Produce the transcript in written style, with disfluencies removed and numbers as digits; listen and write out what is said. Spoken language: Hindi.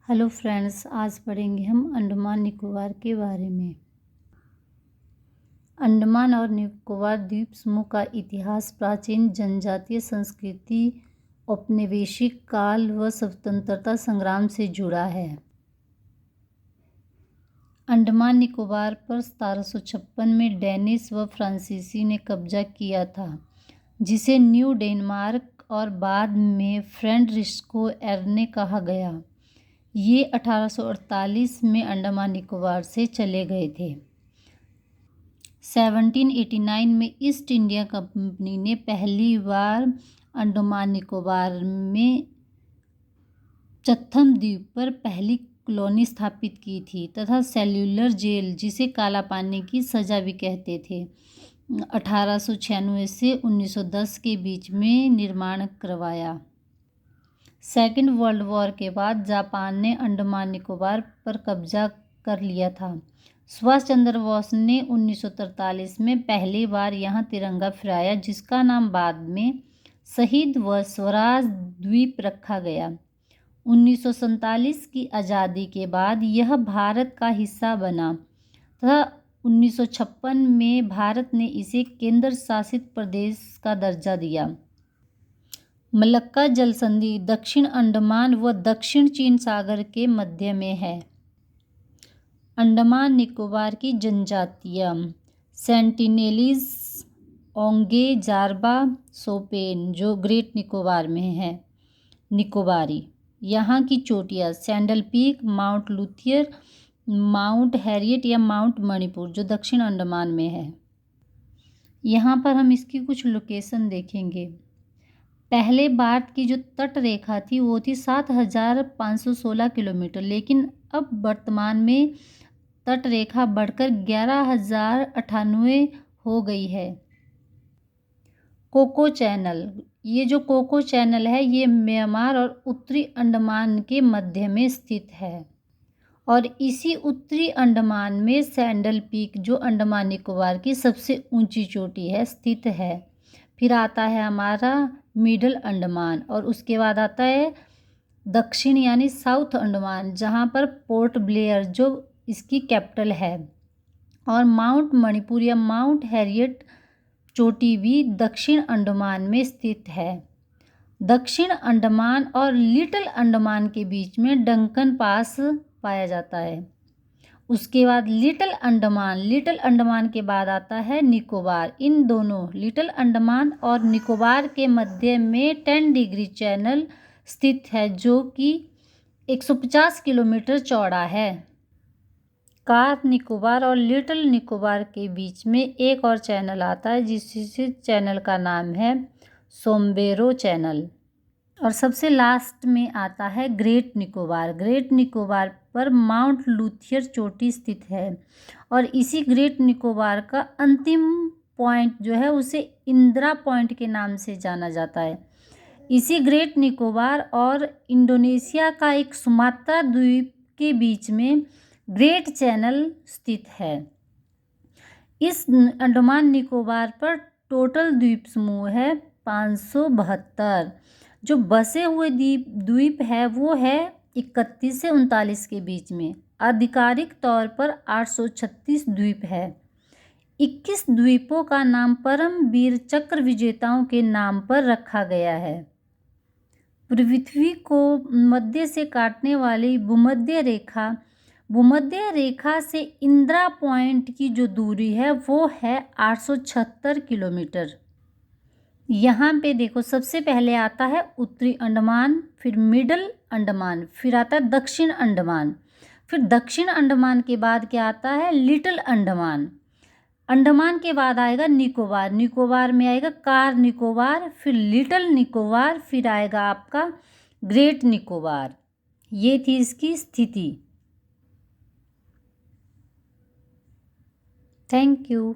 हेलो फ्रेंड्स, आज पढ़ेंगे हम अंडमान निकोबार के बारे में। अंडमान और निकोबार द्वीप समूह का इतिहास प्राचीन जनजातीय संस्कृति, औपनिवेशिक काल व स्वतंत्रता संग्राम से जुड़ा है। अंडमान निकोबार पर 1756 में डेनिश व फ्रांसीसी ने कब्जा किया था, जिसे न्यू डेनमार्क और बाद में फ्रेडरिको एरने कहा गया। ये 1848 में अंडमान निकोबार से चले गए थे। 1789 में ईस्ट इंडिया कंपनी ने पहली बार अंडमान निकोबार में चैथम द्वीप पर पहली कॉलोनी स्थापित की थी तथा सेल्युलर जेल, जिसे काला पानी की सज़ा भी कहते थे, 1896 से 1910 के बीच में निर्माण करवाया। सेकेंड वर्ल्ड वॉर के बाद जापान ने अंडमान निकोबार पर कब्जा कर लिया था। सुभाष चंद्र बोस ने 1943 में पहली बार यहां तिरंगा फहराया, जिसका नाम बाद में शहीद व स्वराज द्वीप रखा गया। 1947 की आज़ादी के बाद यह भारत का हिस्सा बना तथा 1956 में भारत ने इसे केंद्र शासित प्रदेश का दर्जा दिया। मलक्का जलसंधि दक्षिण अंडमान व दक्षिण चीन सागर के मध्य में है। अंडमान निकोबार की जनजातियाँ सेंटिनेलीज, ओंगे, जारबा, सोपेन, जो ग्रेट निकोबार में है, निकोबारी। यहाँ की चोटियाँ Saddle Peak, Mount Thuillier, Mount Harriet या माउंट मणिपुर, जो दक्षिण अंडमान में है। यहाँ पर हम इसकी कुछ लोकेशन देखेंगे। पहले भारत की जो तट रेखा थी वो थी 7516 किलोमीटर, लेकिन अब वर्तमान में तट रेखा बढ़कर 11098 हो गई है। कोको चैनल, ये जो कोको चैनल है ये म्यांमार और उत्तरी अंडमान के मध्य में स्थित है और इसी उत्तरी अंडमान में सैंडल पीक, जो अंडमान निकोबार की सबसे ऊंची चोटी है, स्थित है। फिर आता है हमारा मिडल अंडमान और उसके बाद आता है दक्षिण यानी साउथ अंडमान, जहाँ पर पोर्ट ब्लेयर जो इसकी कैपिटल है, और माउंट मणिपुर या माउंट हैरियट चोटी भी दक्षिण अंडमान में स्थित है। दक्षिण अंडमान और लिटिल अंडमान के बीच में डंकन पास पाया जाता है। उसके बाद लिटिल अंडमान के बाद आता है निकोबार। इन दोनों लिटिल अंडमान और निकोबार के मध्य में 10 डिग्री चैनल स्थित है, जो कि 150 किलोमीटर चौड़ा है। कार निकोबार और लिटिल निकोबार के बीच में एक और चैनल आता है, जिस चैनल का नाम है सोम्बेरो चैनल। और सबसे लास्ट में आता है ग्रेट निकोबार। ग्रेट निकोबार पर माउंट लुथियर चोटी स्थित है और इसी ग्रेट निकोबार का अंतिम पॉइंट जो है उसे इंदिरा पॉइंट के नाम से जाना जाता है। इसी ग्रेट निकोबार और इंडोनेशिया का एक सुमात्रा द्वीप के बीच में ग्रेट चैनल स्थित है। इस अंडमान निकोबार पर टोटल द्वीप समूह है 572। जो बसे हुए द्वीप है वो है 31 से 39 के बीच में। आधिकारिक तौर पर 836 द्वीप है। 21 द्वीपों का नाम परमवीर चक्र विजेताओं के नाम पर रखा गया है। पृथ्वी को मध्य से काटने वाली भूमध्य रेखा से इंदिरा पॉइंट की जो दूरी है वो है 876 किलोमीटर। यहाँ पे देखो, सबसे पहले आता है उत्तरी अंडमान, फिर मिडल अंडमान, फिर आता है दक्षिण अंडमान, फिर दक्षिण अंडमान के बाद क्या आता है लिटिल अंडमान। अंडमान के बाद आएगा निकोबार, निकोबार में आएगा कार निकोबार, फिर लिटिल निकोबार, फिर आएगा आपका ग्रेट निकोबार। ये थी इसकी स्थिति। Thank you.